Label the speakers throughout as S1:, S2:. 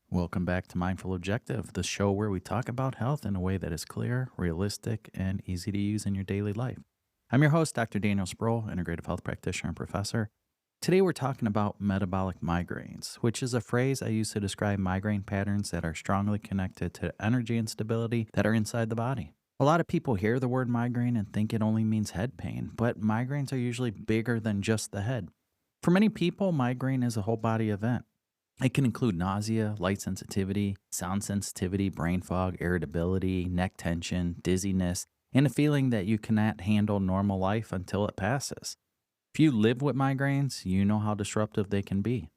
S1: Welcome back to Mindful Objective, the show where we talk about health in a way that is clear, realistic, and easy to use in your daily life. I'm your host, Dr. Daniel Sproul, integrative health practitioner and professor. Today we're talking about metabolic migraines, which is a phrase I use to describe migraine patterns that are strongly connected to energy instability that are inside the body. A lot of people hear the word migraine and think it only means head pain, but migraines are usually bigger than just the head. For many people, migraine is a whole body event. It can include nausea, light sensitivity, sound sensitivity, brain fog, irritability, neck tension, dizziness, and a feeling that you cannot handle normal life until it passes. If you live with migraines, you know how disruptive they can be.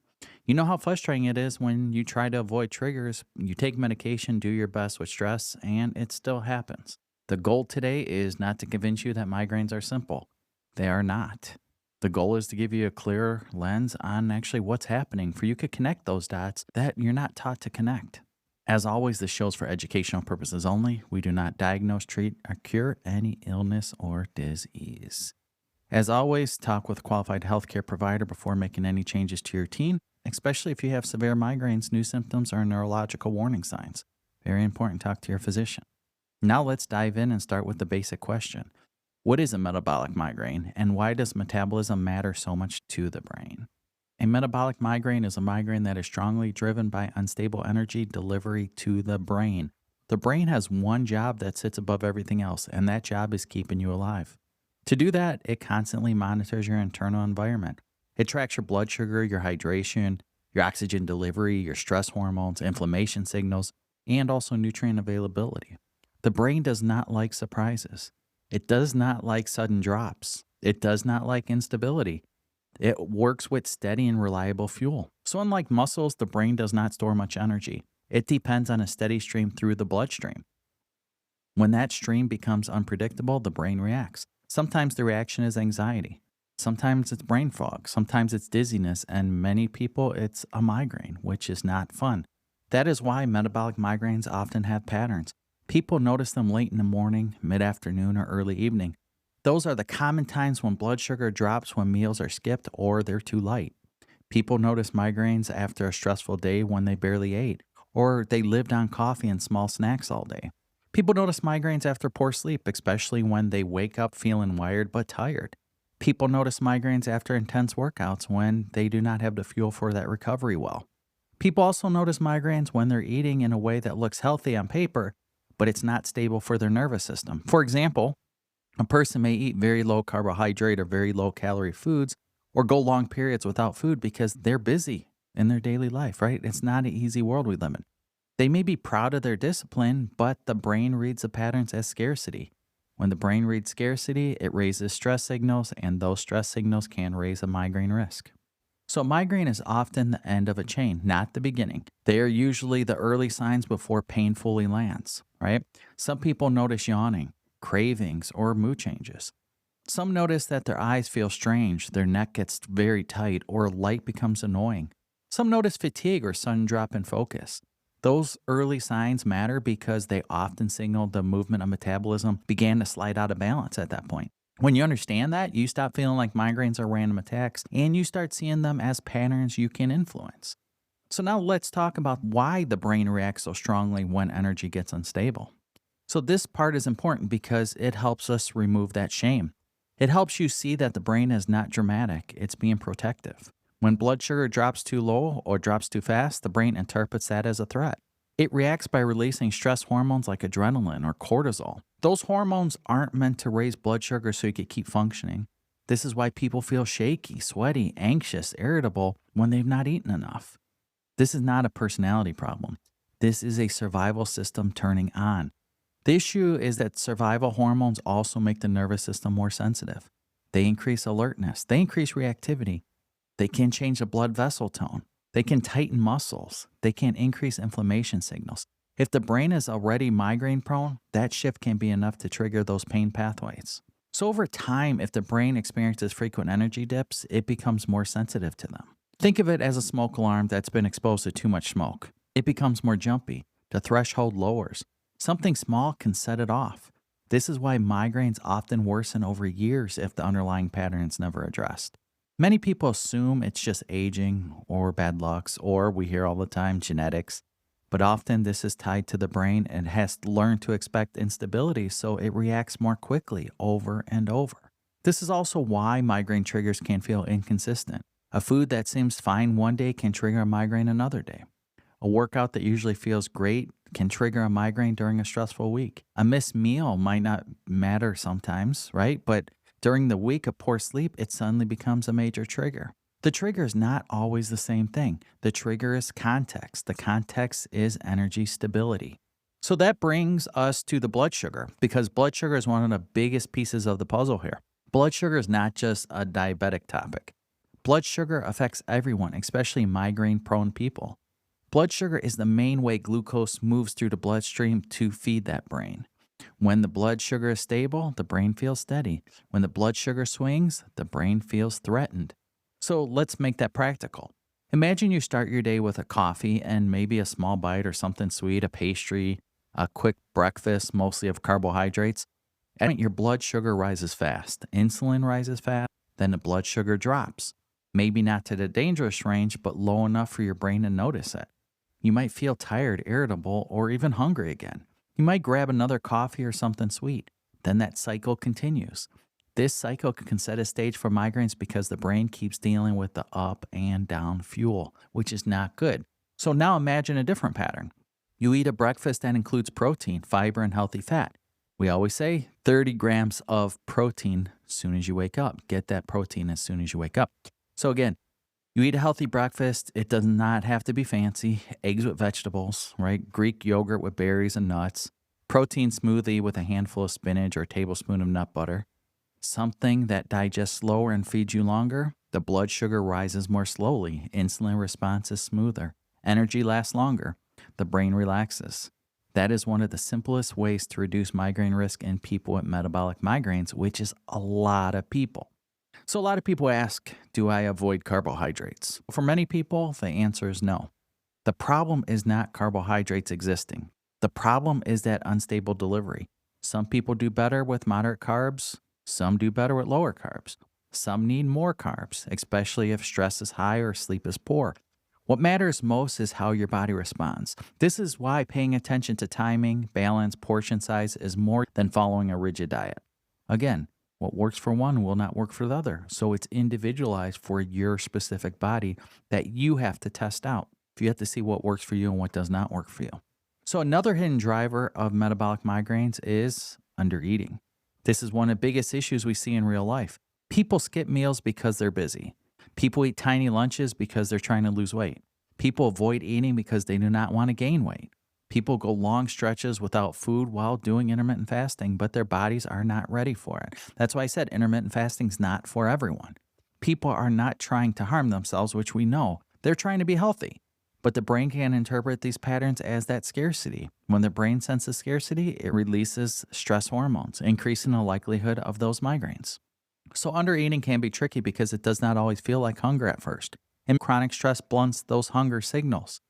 S1: You know how frustrating it is when you try to avoid triggers, you take medication, do your best with stress, and it still happens. The goal today is not to convince you that migraines are simple. They are not. The goal is to give you a clearer lens on actually what's happening for you to connect those dots that you're not taught to connect. As always, this show's for educational purposes only. We do not diagnose, treat, or cure any illness or disease. As always, talk with a qualified healthcare provider before making any changes to your routine, especially if you have severe migraines, new symptoms, or neurological warning signs. Very important, talk to your physician. Now let's dive in and start with the basic question. What is a metabolic migraine, and why does metabolism matter so much to the brain? A metabolic migraine is a migraine that is strongly driven by unstable energy delivery to the brain. The brain has one job that sits above everything else, and that job is keeping you alive. To do that, it constantly monitors your internal environment. It tracks your blood sugar, your hydration, your oxygen delivery, your stress hormones, inflammation signals, and also nutrient availability. The brain does not like surprises. It does not like sudden drops. It does not like instability. It works with steady and reliable fuel. So unlike muscles, the brain does not store much energy. It depends on a steady stream through the bloodstream. When that stream becomes unpredictable, the brain reacts. Sometimes the reaction is anxiety. Sometimes it's brain fog. Sometimes it's dizziness. And many people, it's a migraine, which is not fun. That is why metabolic migraines often have patterns. People notice them late in the morning, mid-afternoon, or early evening. Those are the common times when blood sugar drops when meals are skipped or they're too light. People notice migraines after a stressful day when they barely ate, or they lived on coffee and small snacks all day. People notice migraines after poor sleep, especially when they wake up feeling wired but tired. People notice migraines after intense workouts when they do not have the fuel for that recovery well. People also notice migraines when they're eating in a way that looks healthy on paper, but it's not stable for their nervous system. For example, a person may eat very low carbohydrate or very low calorie foods or go long periods without food because they're busy in their daily life, right? It's not an easy world we live in. They may be proud of their discipline, but the brain reads the patterns as scarcity. When the brain reads scarcity, it raises stress signals, and those stress signals can raise a migraine risk. So migraine is often the end of a chain, not the beginning. They are usually the early signs before pain fully lands, right? Some people notice yawning, cravings, or mood changes. Some notice that their eyes feel strange, their neck gets very tight, or light becomes annoying. Some notice fatigue or sudden drop in focus. Those early signs matter because they often signal the movement of metabolism began to slide out of balance at that point. When you understand that, you stop feeling like migraines are random attacks and you start seeing them as patterns you can influence. So now let's talk about why the brain reacts so strongly when energy gets unstable. So this part is important because it helps us remove that shame. It helps you see that the brain is not dramatic, it's being protective. When blood sugar drops too low or drops too fast, the brain interprets that as a threat. It reacts by releasing stress hormones like adrenaline or cortisol. Those hormones aren't meant to raise blood sugar so you can keep functioning. This is why people feel shaky, sweaty, anxious, irritable when they've not eaten enough. This is not a personality problem. This is a survival system turning on. The issue is that survival hormones also make the nervous system more sensitive. They increase alertness. They increase reactivity. They can change the blood vessel tone. They can tighten muscles. They can increase inflammation signals. If the brain is already migraine prone, that shift can be enough to trigger those pain pathways. So over time, if the brain experiences frequent energy dips, it becomes more sensitive to them. Think of it as a smoke alarm that's been exposed to too much smoke. It becomes more jumpy. The threshold lowers. Something small can set it off. This is why migraines often worsen over years if the underlying pattern is never addressed. Many people assume it's just aging or bad lucks, or we hear all the time genetics. But often this is tied to the brain and has learned to expect instability, so it reacts more quickly over and over. This is also why migraine triggers can feel inconsistent. A food that seems fine one day can trigger a migraine another day. A workout that usually feels great can trigger a migraine during a stressful week. A missed meal might not matter sometimes, right? But during the week of poor sleep, it suddenly becomes a major trigger. The trigger is not always the same thing. The trigger is context. The context is energy stability. So that brings us to the blood sugar, because blood sugar is one of the biggest pieces of the puzzle here. Blood sugar is not just a diabetic topic. Blood sugar affects everyone, especially migraine-prone people. Blood sugar is the main way glucose moves through the bloodstream to feed that brain. When the blood sugar is stable, the brain feels steady. When the blood sugar swings, the brain feels threatened. So let's make that practical. Imagine you start your day with a coffee and maybe a small bite or something sweet, a pastry, a quick breakfast, mostly of carbohydrates. And your blood sugar rises fast. Insulin rises fast, then the blood sugar drops. Maybe not to the dangerous range, but low enough for your brain to notice it. You might feel tired, irritable, or even hungry again. You might grab another coffee or something sweet. Then that cycle continues. This cycle can set a stage for migraines because the brain keeps dealing with the up and down fuel, which is not good. So now imagine a different pattern. You eat a breakfast that includes protein, fiber, and healthy fat. We always say 30 grams of protein as soon as you wake up. Get that protein as soon as you wake up. So again, you eat a healthy breakfast. It does not have to be fancy. Eggs with vegetables, right? Greek yogurt with berries and nuts. Protein smoothie with a handful of spinach or a tablespoon of nut butter. Something that digests slower and feeds you longer. The blood sugar rises more slowly. Insulin response is smoother. Energy lasts longer. The brain relaxes. That is one of the simplest ways to reduce migraine risk in people with metabolic migraines, which is a lot of people. So a lot of people ask, do I avoid carbohydrates? For many people, the answer is no. The problem is not carbohydrates existing. The problem is that unstable delivery. Some people do better with moderate carbs. Some do better with lower carbs. Some need more carbs, especially if stress is high or sleep is poor. What matters most is how your body responds. This is why paying attention to timing, balance, portion size is more than following a rigid diet. Again, what works for one will not work for the other. So it's individualized for your specific body that you have to test out. You have to see what works for you and what does not work for you. So another hidden driver of metabolic migraines is undereating. This is one of the biggest issues we see in real life. People skip meals because they're busy. People eat tiny lunches because they're trying to lose weight. People avoid eating because they do not want to gain weight. People go long stretches without food while doing intermittent fasting, but their bodies are not ready for it. That's why I said intermittent fasting is not for everyone. People are not trying to harm themselves, which we know. They're trying to be healthy. But the brain can interpret these patterns as that scarcity. When the brain senses scarcity, it releases stress hormones, increasing the likelihood of those migraines. So undereating can be tricky because it does not always feel like hunger at first. And chronic stress blunts those hunger signals.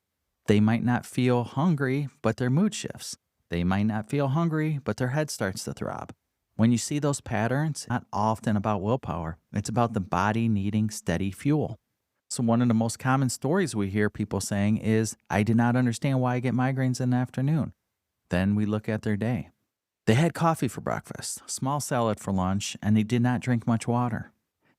S1: They might not feel hungry, but their mood shifts. They might not feel hungry, but their head starts to throb. When you see those patterns, it's not often about willpower. It's about the body needing steady fuel. So one of the most common stories we hear people saying is, I did not understand why I get migraines in the afternoon. Then we look at their day. They had coffee for breakfast, small salad for lunch, and they did not drink much water.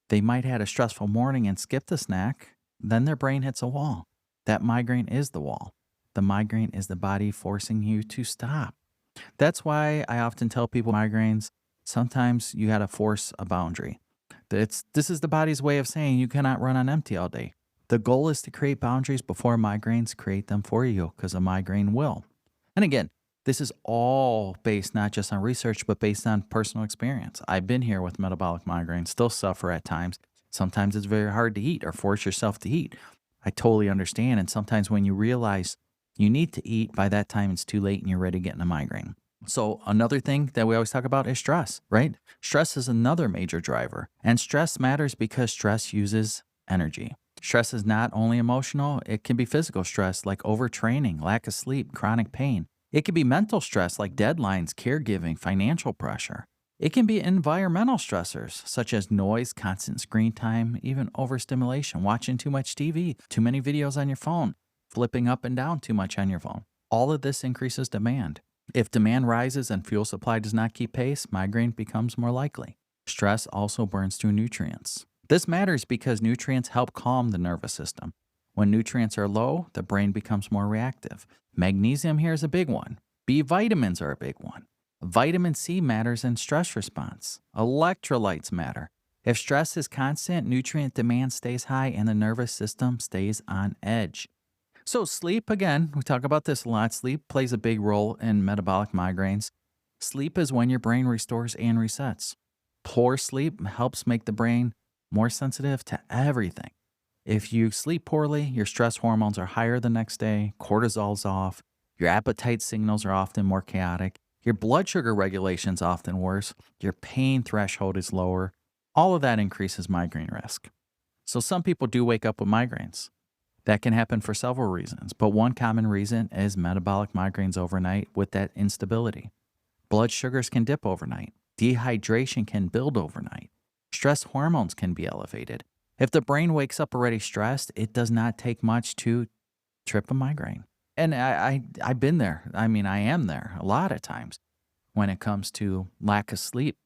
S1: They might have had a stressful morning and skipped the snack. Then their brain hits a wall. That migraine is the wall. The migraine is the body forcing you to stop. That's why I often tell people migraines, sometimes you got to force a boundary. This is the body's way of saying you cannot run on empty all day. The goal is to create boundaries before migraines create them for you, because a migraine will. And again, this is all based not just on research, but based on personal experience. I've been here with metabolic migraines, still suffer at times. Sometimes it's very hard to eat or force yourself to eat. I totally understand. And sometimes when you realize you need to eat, by that time it's too late and you're ready to get in a migraine. So another thing that we always talk about is stress, right? Stress is another major driver. And stress matters because stress uses energy. Stress is not only emotional, it can be physical stress like overtraining, lack of sleep, chronic pain. It can be mental stress like deadlines, caregiving, financial pressure. It can be environmental stressors such as noise, constant screen time, even overstimulation, watching too much TV, too many videos on your phone, flipping up and down too much on your phone. All of this increases demand. If demand rises and fuel supply does not keep pace, migraine becomes more likely. Stress also burns through nutrients. This matters because nutrients help calm the nervous system. When nutrients are low, the brain becomes more reactive. Magnesium here is a big one. B vitamins are a big one. Vitamin C matters in stress response. Electrolytes matter. If stress is constant, nutrient demand stays high and the nervous system stays on edge. So, sleep, again, we talk about this a lot. Sleep plays a big role in metabolic migraines. Sleep is when your brain restores and resets. Poor sleep helps make the brain more sensitive to everything. If you sleep poorly, your stress hormones are higher the next day, cortisol's off, your appetite signals are often more chaotic, your blood sugar regulation's often worse, your pain threshold is lower. All of that increases migraine risk. So some people do wake up with migraines. That can happen for several reasons, but one common reason is metabolic migraines overnight with that instability. Blood sugars can dip overnight. Dehydration can build overnight. Stress hormones can be elevated. If the brain wakes up already stressed, it does not take much to trip a migraine. And I've been there. I mean, I am there a lot of times when it comes to lack of sleep,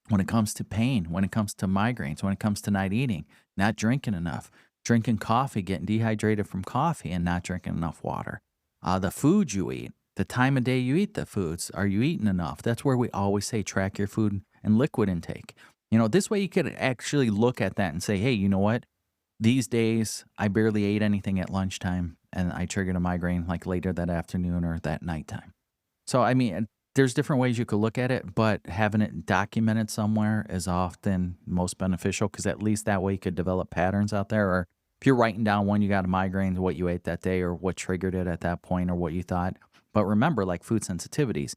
S1: when it comes to pain, when it comes to migraines, when it comes to not eating, not drinking enough, drinking coffee, getting dehydrated from coffee and not drinking enough water. The food you eat, the time of day you eat the foods, are you eating enough? That's where we always say track your food and liquid intake. This way you could actually look at that and say, hey, you know what? These days, I barely ate anything at lunchtime and I triggered a migraine like later that afternoon or that nighttime. So, I mean, there's different ways you could look at it, but having it documented somewhere is often most beneficial because at least that way you could develop patterns out there. Or if you're writing down when you got a migraine, what you ate that day or what triggered it at that point or what you thought. But remember, like food sensitivities,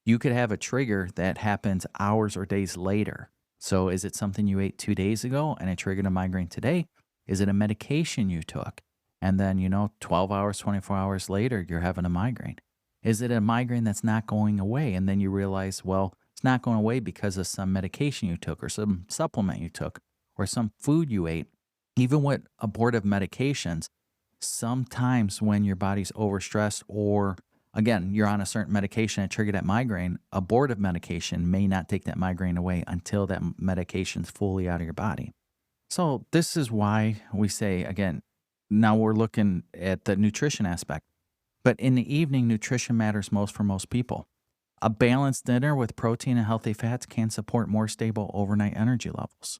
S1: you could have a trigger that happens hours or days later. So is it something you ate 2 days ago and it triggered a migraine today? Is it a medication you took? And then, 12 hours, 24 hours later, you're having a migraine. Is it a migraine that's not going away? And then you realize, well, it's not going away because of some medication you took or some supplement you took or some food you ate. Even with abortive medications, sometimes when your body's overstressed or, again, you're on a certain medication that triggered that migraine, abortive medication may not take that migraine away until that medication's fully out of your body. So this is why we say, again, now we're looking at the nutrition aspect. But in the evening, nutrition matters most for most people. A balanced dinner with protein and healthy fats can support more stable overnight energy levels.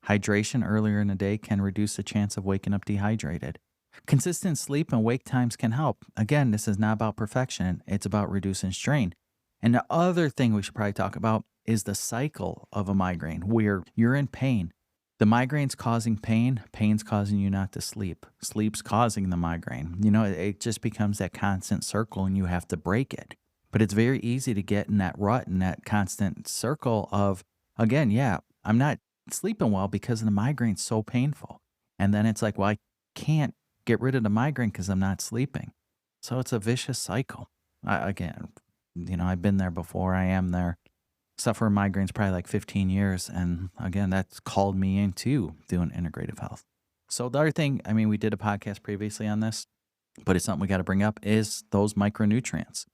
S1: Hydration earlier in the day can reduce the chance of waking up dehydrated. Consistent sleep and wake times can help. Again, this is not about perfection. It's about reducing strain. And the other thing we should probably talk about is the cycle of a migraine where you're in pain. The migraine's causing pain, pain's causing you not to sleep. Sleep's causing the migraine. It just becomes that constant circle and you have to break it. But it's very easy to get in that rut and that constant circle of, again, yeah, I'm not sleeping well because the migraine's so painful. And then it's like, well, I can't get rid of the migraine because I'm not sleeping. So it's a vicious cycle. I've been there before. I am there. Suffer migraines probably like 15 years. And again, that's called me into doing integrative health. So the other thing, we did a podcast previously on this, but it's something we got to bring up is those micronutrients.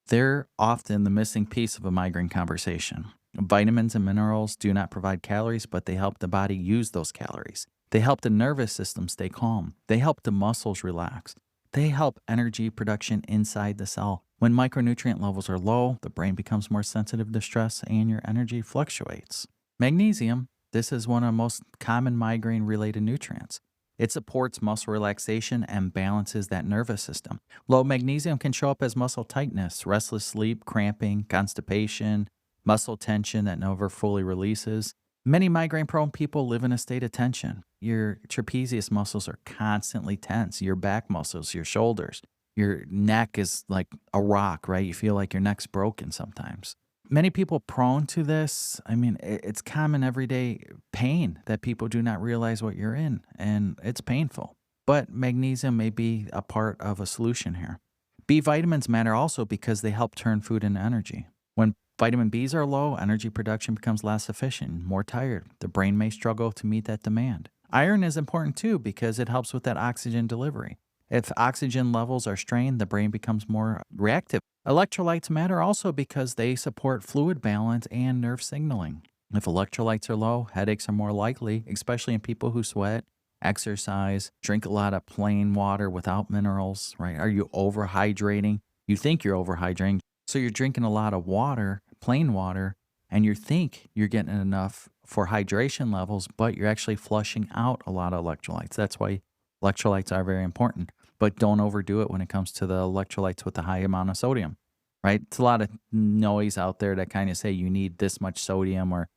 S1: They're often the missing piece of a migraine conversation. Vitamins and minerals do not provide calories, but they help the body use those calories. They help the nervous system stay calm. They help the muscles relax. They help energy production inside the cell. When micronutrient levels are low, the brain becomes more sensitive to stress and your energy fluctuates. Magnesium, this is one of the most common migraine-related nutrients. It supports muscle relaxation and balances that nervous system. Low magnesium can show up as muscle tightness, restless sleep, cramping, constipation, muscle tension that never fully releases. Many migraine-prone people live in a state of tension. Your trapezius muscles are constantly tense. Your back muscles, your shoulders, your neck is like a rock, right? You feel like your neck's broken sometimes. Many people prone to this, it's common everyday pain that people do not realize what you're in, and it's painful. But magnesium may be a part of a solution here. B vitamins matter also because they help turn food into energy. When vitamin Bs are low, energy production becomes less efficient, more tired. The brain may struggle to meet that demand. Iron is important too because it helps with that oxygen delivery. If oxygen levels are strained, the brain becomes more reactive. Electrolytes matter also because they support fluid balance and nerve signaling. If electrolytes are low, headaches are more likely, especially in people who sweat, exercise, drink a lot of plain water without minerals, right? Are you overhydrating? You think you're overhydrating. So you're drinking a lot of water, plain water, and you think you're getting enough for hydration levels, but you're actually flushing out a lot of electrolytes. That's why electrolytes are very important, but don't overdo it when it comes to the electrolytes with the high amount of sodium, right? It's a lot of noise out there that kind of say you need this much sodium or,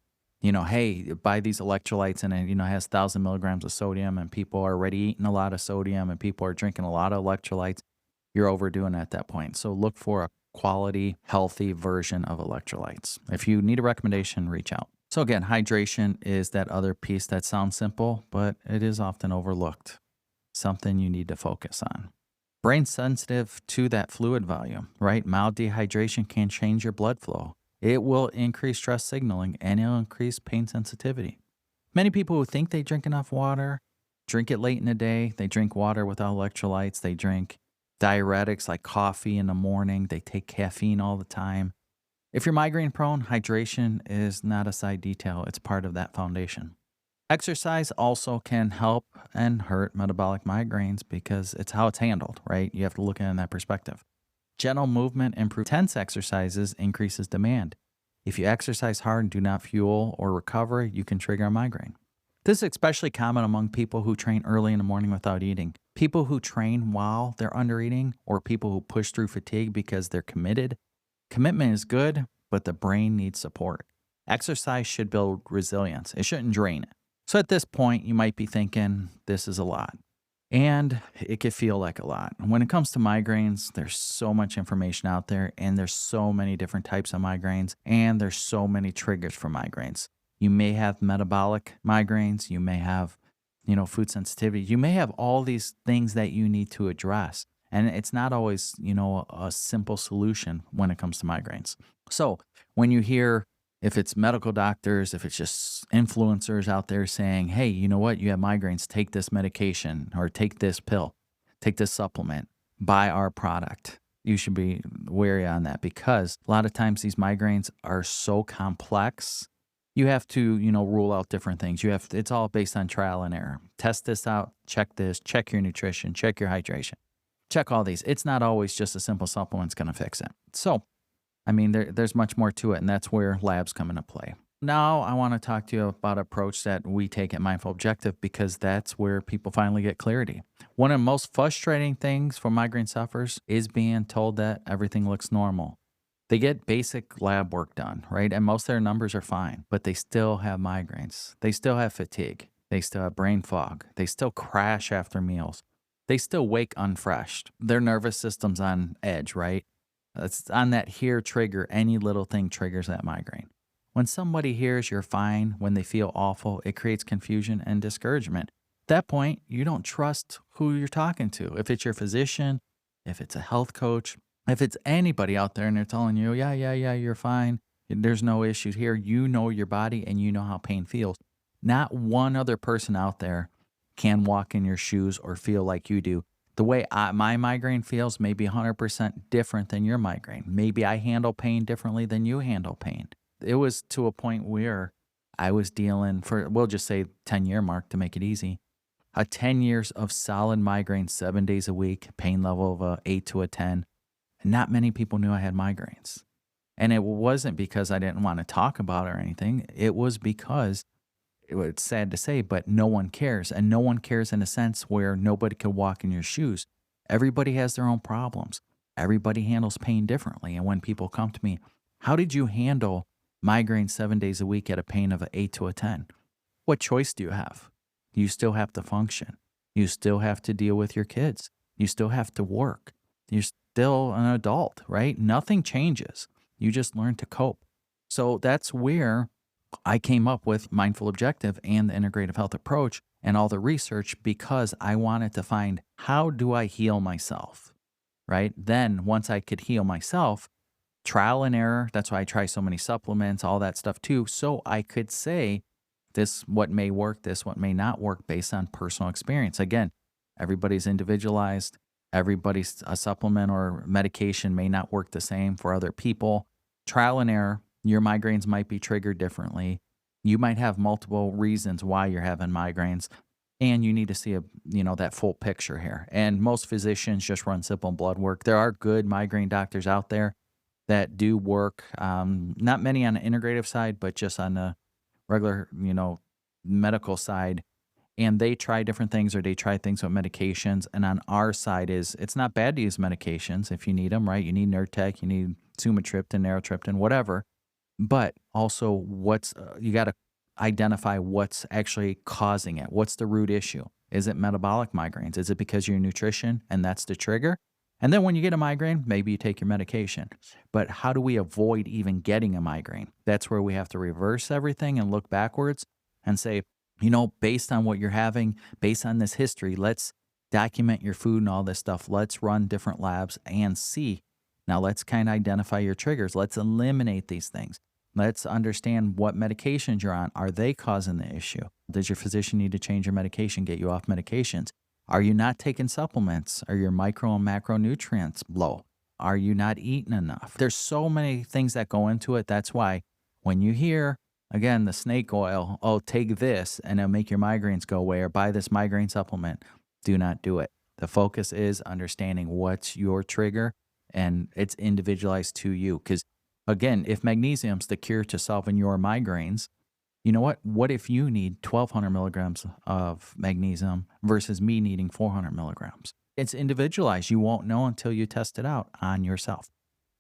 S1: hey, buy these electrolytes and it, has 1,000 milligrams of sodium and people are already eating a lot of sodium and people are drinking a lot of electrolytes. You're overdoing it at that point. So look for a quality, healthy version of electrolytes. If you need a recommendation, reach out. So again, hydration is that other piece that sounds simple, but it is often overlooked. Something you need to focus on. Brain sensitive to that fluid volume, right? Mild dehydration can change your blood flow. It will increase stress signaling and it'll increase pain sensitivity. Many people who think they drink enough water drink it late in the day. They drink water without electrolytes. They drink diuretics like coffee in the morning. They take caffeine all the time. If you're migraine prone, hydration is not a side detail. It's part of that foundation. Exercise also can help and hurt metabolic migraines because it's how it's handled, right? You have to look at it in that perspective. Gentle movement and intense exercises increases demand. If you exercise hard and do not fuel or recover, you can trigger a migraine. This is especially common among people who train early in the morning without eating. People who train while they're under eating or people who push through fatigue because they're committed. Commitment is good, but the brain needs support. Exercise should build resilience. It shouldn't drain it. So at this point, you might be thinking, this is a lot. And it could feel like a lot. When it comes to migraines, there's so much information out there, and there's so many different types of migraines, and there's so many triggers for migraines. You may have metabolic migraines. You may have, food sensitivity. You may have all these things that you need to address. And it's not always, a simple solution when it comes to migraines. So when you hear, if it's medical doctors, if it's just influencers out there saying, hey, you know what, you have migraines, take this medication or take this pill, take this supplement, buy our product. You should be wary on that because a lot of times these migraines are so complex. You have to, rule out different things. It's all based on trial and error. Test this out, check this, check your nutrition, check your hydration, check all these. It's not always just a simple supplement's going to fix it. So there's much more to it, and that's where labs come into play. Now, I want to talk to you about an approach that we take at Mindful Objective because that's where people finally get clarity. One of the most frustrating things for migraine sufferers is being told that everything looks normal. They get basic lab work done, right? And most of their numbers are fine, but they still have migraines. They still have fatigue. They still have brain fog. They still crash after meals. They still wake unfreshed. Their nervous system's on edge, right? It's on that hear trigger. Any little thing triggers that migraine. When somebody hears you're fine, when they feel awful, it creates confusion and discouragement. At that point, you don't trust who you're talking to. If it's your physician, if it's a health coach, if it's anybody out there and they're telling you, yeah, you're fine. There's no issues here. You know your body and you know how pain feels. Not one other person out there can walk in your shoes or feel like you do. The way my migraine feels may be 100% different than your migraine. Maybe I handle pain differently than you handle pain. It was to a point where I was dealing for, we'll just say 10-year mark to make it easy, 10 years of solid migraine 7 days a week, pain level of a 8 to a 10. Not many people knew I had migraines. And it wasn't because I didn't want to talk about it or anything. It was because it's sad to say, but no one cares. And no one cares in a sense where nobody could walk in your shoes. Everybody has their own problems. Everybody handles pain differently. And when people come to me, how did you handle migraine 7 days a week at a pain of an 8 to a 10? What choice do you have? You still have to function. You still have to deal with your kids. You still have to work. You're still an adult, right? Nothing changes. You just learn to cope. So that's where I came up with Mindful Objective and the integrative health approach and all the research because I wanted to find, how do I heal myself, right? Then once I could heal myself, trial and error, that's why I try so many supplements, all that stuff too, so I could say this, what may work, this, what may not work based on personal experience. Again, Everybody's individualized. Everybody's a supplement or medication may not work the same for other people. Trial and error. Your migraines might be triggered differently. You might have multiple reasons why you're having migraines, and you need to see that full picture here. And most physicians just run simple blood work. There are good migraine doctors out there that do work. Not many on the integrative side, but just on the regular, medical side. And they try different things, or they try things with medications. And on our side it's not bad to use medications if you need them, right? You need Nurtec, you need sumatriptan, neurotriptan, whatever. But also you got to identify what's actually causing it. What's the root issue? Is it metabolic migraines? Is it because of your nutrition and that's the trigger? And then when you get a migraine, maybe you take your medication. But how do we avoid even getting a migraine? That's where we have to reverse everything and look backwards and say, based on what you're having, based on this history, let's document your food and all this stuff. Let's run different labs and see. Now let's kind of identify your triggers. Let's eliminate these things. Let's understand what medications you're on. Are they causing the issue? Does your physician need to change your medication, get you off medications? Are you not taking supplements? Are your micro and macronutrients low? Are you not eating enough? There's so many things that go into it. That's why when you hear, again, the snake oil, oh, take this and it'll make your migraines go away, or buy this migraine supplement, do not do it. The focus is understanding what's your trigger, and it's individualized to you. Because again, if magnesium's the cure to solving your migraines, you know what? What if you need 1,200 milligrams of magnesium versus me needing 400 milligrams? It's individualized. You won't know until you test it out on yourself.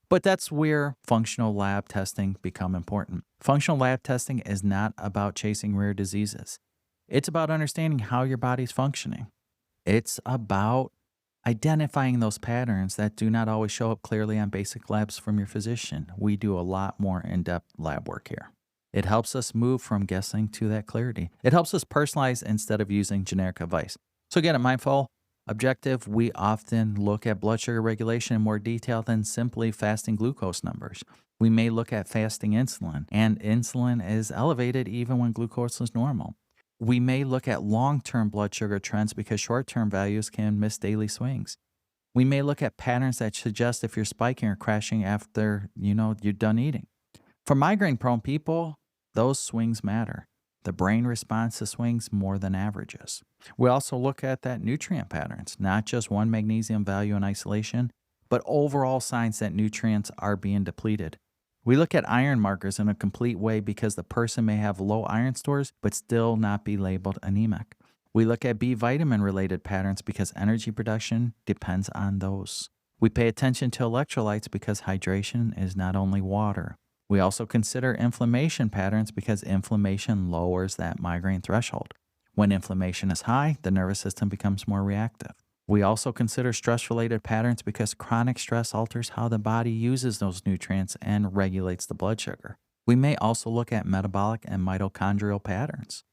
S1: But that's where functional lab testing become important. Functional lab testing is not about chasing rare diseases. It's about understanding how your body's functioning. It's about identifying those patterns that do not always show up clearly on basic labs from your physician. We do a lot more in-depth lab work here. It helps us move from guessing to that clarity. It helps us personalize instead of using generic advice. So again, at Mindful Objective, we often look at blood sugar regulation in more detail than simply fasting glucose numbers. We may look at fasting insulin, and insulin is elevated even when glucose is normal. We may look at long-term blood sugar trends because short-term values can miss daily swings. We may look at patterns that suggest if you're spiking or crashing after, you're done eating. For migraine-prone people, those swings matter. The brain responds to swings more than averages. We also look at that nutrient patterns, not just one magnesium value in isolation, but overall signs that nutrients are being depleted. We look at iron markers in a complete way because the person may have low iron stores but still not be labeled anemic. We look at B vitamin related patterns because energy production depends on those. We pay attention to electrolytes because hydration is not only water. We also consider inflammation patterns because inflammation lowers that migraine threshold. When inflammation is high, the nervous system becomes more reactive. We also consider stress-related patterns because chronic stress alters how the body uses those nutrients and regulates the blood sugar. We may also look at metabolic and mitochondrial patterns.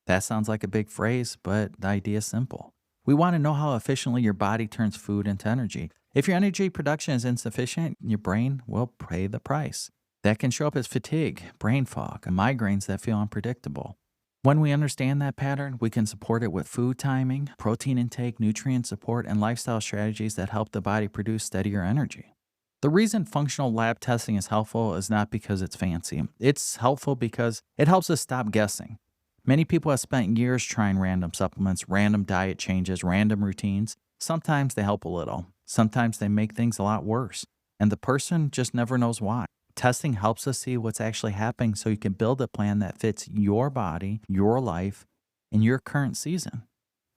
S1: That sounds like a big phrase, but the idea is simple. We want to know how efficiently your body turns food into energy. If your energy production is insufficient, your brain will pay the price. That can show up as fatigue, brain fog, and migraines that feel unpredictable. When we understand that pattern, we can support it with food timing, protein intake, nutrient support, and lifestyle strategies that help the body produce steadier energy. The reason functional lab testing is helpful is not because it's fancy. It's helpful because it helps us stop guessing. Many people have spent years trying random supplements, random diet changes, random routines. Sometimes they help a little. Sometimes they make things a lot worse. And the person just never knows why. Testing helps us see what's actually happening so you can build a plan that fits your body, your life, and your current season.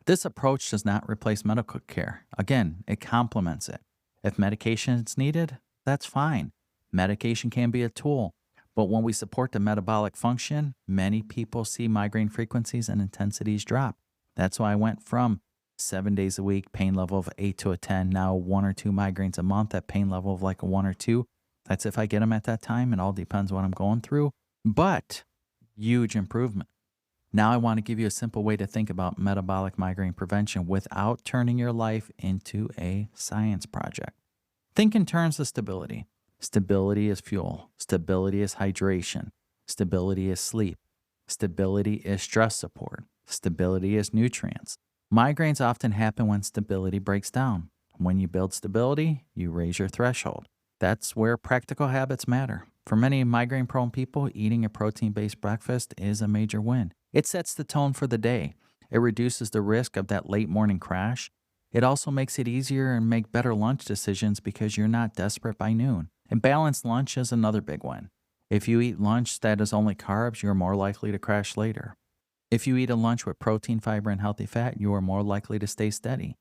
S1: This approach does not replace medical care. Again, it complements it. If medication is needed, that's fine. Medication can be a tool. But when we support the metabolic function, many people see migraine frequencies and intensities drop. That's why I went from 7 days a week, pain level of 8 to a 10, now 1 or 2 migraines a month at pain level of like a 1 or 2. That's if I get them at that time. It all depends what I'm going through. But huge improvement. Now I want to give you a simple way to think about metabolic migraine prevention without turning your life into a science project. Think in terms of stability. Stability is fuel. Stability is hydration. Stability is sleep. Stability is stress support. Stability is nutrients. Migraines often happen when stability breaks down. When you build stability, you raise your threshold. That's where practical habits matter. For many migraine prone people, eating a protein based breakfast is a major win. It sets the tone for the day. It reduces the risk of that late morning crash. It also makes it easier and make better lunch decisions because you're not desperate by noon. And balanced lunch is another big one. If you eat lunch that is only carbs, you're more likely to crash later. If you eat a lunch with protein, fiber, and healthy fat, you are more likely to stay steady.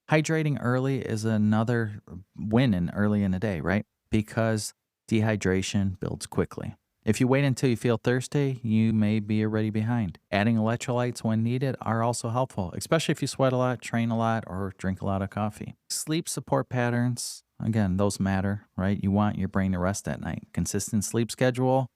S1: Hydrating early is another win early in the day, right? Because dehydration builds quickly. If you wait until you feel thirsty, you may be already behind. Adding electrolytes when needed are also helpful, especially if you sweat a lot, train a lot, or drink a lot of coffee. Sleep support patterns, again, those matter, right? You want your brain to rest at night. Consistent sleep schedule,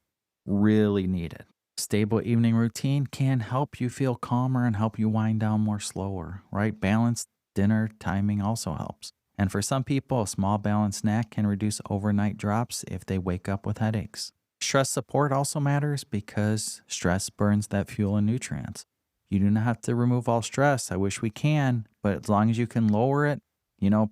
S1: really needed. Stable evening routine can help you feel calmer and help you wind down more slower, right? Balanced dinner timing also helps. And for some people, a small balanced snack can reduce overnight drops if they wake up with headaches. Stress support also matters because stress burns that fuel and nutrients. You do not have to remove all stress. I wish we can, but as long as you can lower it,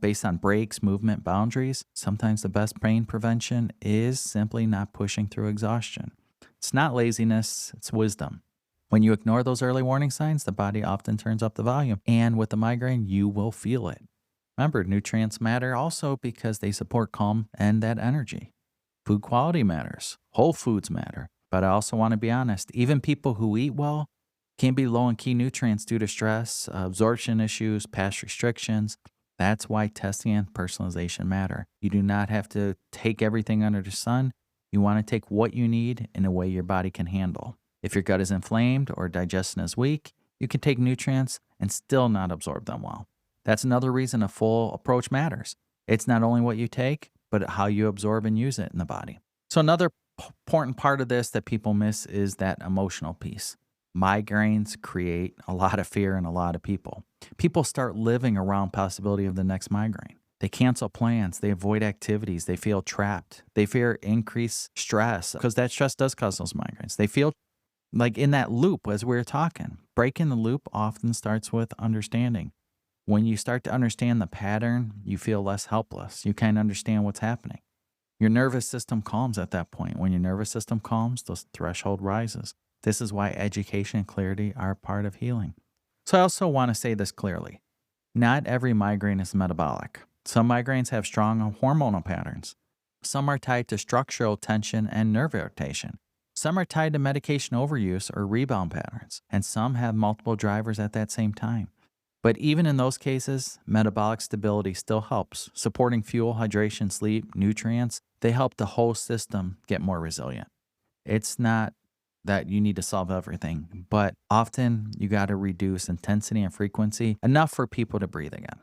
S1: based on breaks, movement, boundaries, sometimes the best pain prevention is simply not pushing through exhaustion. It's not laziness, it's wisdom. When you ignore those early warning signs, the body often turns up the volume. And with the migraine, you will feel it. Remember, nutrients matter also because they support calm and that energy. Food quality matters. Whole foods matter. But I also want to be honest, even people who eat well can be low in key nutrients due to stress, absorption issues, past restrictions. That's why testing and personalization matter. You do not have to take everything under the sun. You want to take what you need in a way your body can handle. If your gut is inflamed or digestion is weak, you can take nutrients and still not absorb them well. That's another reason a full approach matters. It's not only what you take, but how you absorb and use it in the body. So another important part of this that people miss is that emotional piece. Migraines create a lot of fear in a lot of people. People start living around possibility of the next migraine. They cancel plans. They avoid activities. They feel trapped. They fear increased stress because that stress does cause those migraines. They feel like in that loop as we were talking. Breaking the loop often starts with understanding. When you start to understand the pattern, you feel less helpless. You kind of understand what's happening. Your nervous system calms at that point. When your nervous system calms, the threshold rises. This is why education and clarity are part of healing. So I also want to say this clearly. Not every migraine is metabolic. Some migraines have strong hormonal patterns. Some are tied to structural tension and nerve irritation. Some are tied to medication overuse or rebound patterns. And some have multiple drivers at that same time. But even in those cases, metabolic stability still helps. Supporting fuel, hydration, sleep, nutrients, they help the whole system get more resilient. It's not that you need to solve everything, but often you got to reduce intensity and frequency enough for people to breathe again.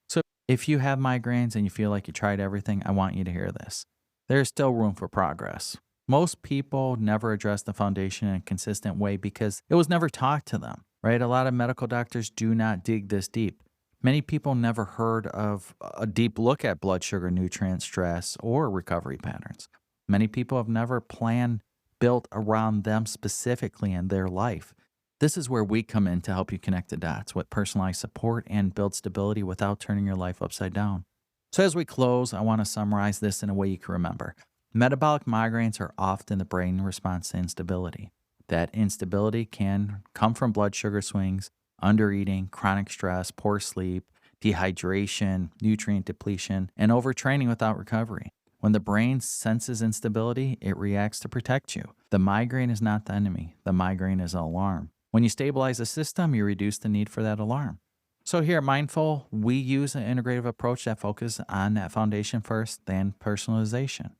S1: So if you have migraines and you feel like you tried everything, I want you to hear this. There's still room for progress. Most people never address the foundation in a consistent way because it was never taught to them. Right? A lot of medical doctors do not dig this deep. Many people never heard of a deep look at blood sugar, nutrient stress, or recovery patterns. Many people have never planned built around them specifically in their life. This is where we come in to help you connect the dots with personalized support and build stability without turning your life upside down. So as we close, I want to summarize this in a way you can remember. Metabolic migraines are often the brain response to instability. That instability can come from blood sugar swings, undereating, chronic stress, poor sleep, dehydration, nutrient depletion, and overtraining without recovery. When the brain senses instability, it reacts to protect you. The migraine is not the enemy. The migraine is an alarm. When you stabilize the system, you reduce the need for that alarm. So here at Mindful, we use an integrative approach that focuses on that foundation first, then personalization.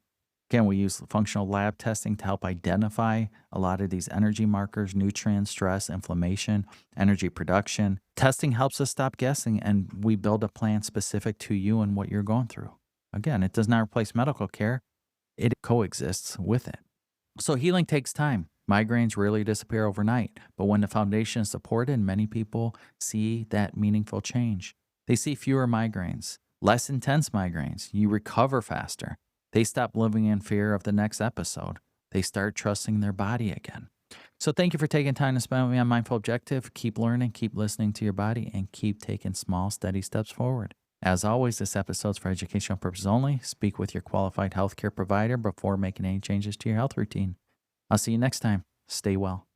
S1: Again, we use functional lab testing to help identify a lot of these energy markers, nutrients, stress, inflammation, energy production. Testing helps us stop guessing, and we build a plan specific to you and what you're going through. Again, it does not replace medical care. It coexists with it. So healing takes time. Migraines rarely disappear overnight, but when the foundation is supported, many people see that meaningful change. They see fewer migraines, less intense migraines. You recover faster. They stop living in fear of the next episode. They start trusting their body again. So thank you for taking time to spend with me on Mindful Objective. Keep learning, keep listening to your body, and keep taking small, steady steps forward. As always, this episode's for educational purposes only. Speak with your qualified healthcare provider before making any changes to your health routine. I'll see you next time. Stay well.